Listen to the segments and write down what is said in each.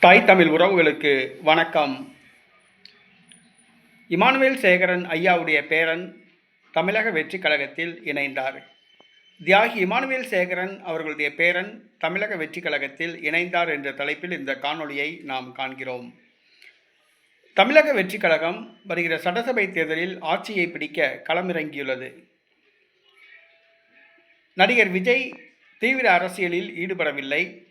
தாய் தமிழ் உறவுகளுக்கு வணக்கம். இமானுவேல் சேகரன் ஐயாவுடைய பேரன் தமிழக வெற்றிக் கழகத்தில் இணைந்தார். தியாகி இமானுவேல் சேகரன் அவர்களுடைய பேரன் தமிழக வெற்றிக் கழகத்தில் இணைந்தார் என்ற தலைப்பில் இந்த காணொளியை நாம் காண்கிறோம். தமிழக வெற்றிக் கழகம் வருகிற சட்டசபை தேர்தலில் ஆட்சியை பிடிக்க களமிறங்கியுள்ளது. நடிகர் விஜய் தீவிர அரசியலில் ஈடுபடவில்லை.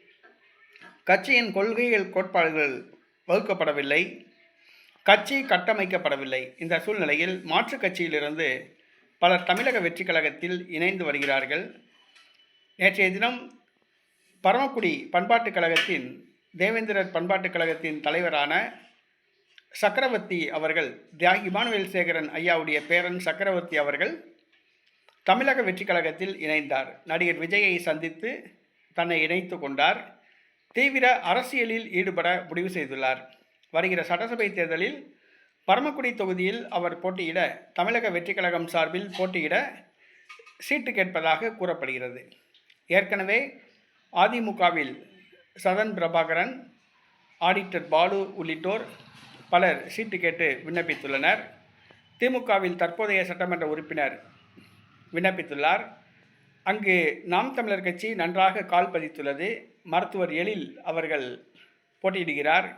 கட்சியின் கொள்கைகள் கோட்பாடுகள் வகுக்கப்படவில்லை. கட்சி கட்டமைக்கப்படவில்லை. இந்த சூழ்நிலையில் மாற்றுக் கட்சியிலிருந்து பலர் தமிழக வெற்றிக் கழகத்தில் இணைந்து வருகிறார்கள். நேற்றைய தினம் பரமக்குடி பண்பாட்டுக் கழகத்தின் தேவேந்திரர் பண்பாட்டுக் கழகத்தின் தலைவரான சக்கரவர்த்தி அவர்கள், தியாகி இமானுவேல் சேகரன் ஐயாவுடைய பேரன் சக்கரவர்த்தி அவர்கள் தமிழக வெற்றிக் கழகத்தில் இணைந்தார். நடிகர் விஜயை சந்தித்து தன்னை இணைத்து கொண்டார். தீவிர அரசியலில் ஈடுபட முடிவு செய்துள்ளார். வருகிற சட்டசபை தேர்தலில் பரமக்குடி தொகுதியில் அவர் போட்டியிட தமிழக வெற்றிக் கழகம் சார்பில் போட்டியிட சீட்டு கேட்பதாக கூறப்படுகிறது. ஏற்கனவே அதிமுகவில் சதன் பிரபாகரன், ஆடிட்டர் பாலு உள்ளிட்டோர் பலர் சீட்டு கேட்டு விண்ணப்பித்துள்ளனர். திமுகவில் தற்போதைய சட்டமன்ற உறுப்பினர் விண்ணப்பித்துள்ளார். அங்கு நாம் தமிழர் கட்சி நன்றாக கால் பதித்துள்ளது. மருத்துவர் எழில் அவர்கள் போட்டியிடுகிறார்.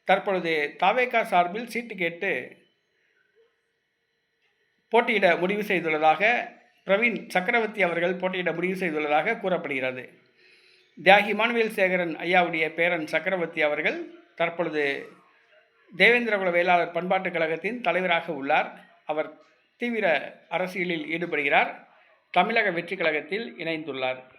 தற்பொழுது தவேகா சார்பில் சீட்டு கேட்டு போட்டியிட முடிவு செய்துள்ளதாக பிரவீன் சக்கரவர்த்தி அவர்கள் போட்டியிட முடிவு செய்துள்ளதாக கூறப்படுகிறது. தியாகி இமானுவேல் சேகரன் ஐயாவுடைய பேரன் சக்கரவர்த்தி அவர்கள் தற்பொழுது தேவேந்திரகுல வேளாளர் பண்பாட்டுக் கழகத்தின் தலைவராக உள்ளார். அவர் தீவிர அரசியலில் ஈடுபடுகிறார். தமிழக வெற்றிக் கழகத்தில் இணைந்துள்ளார்.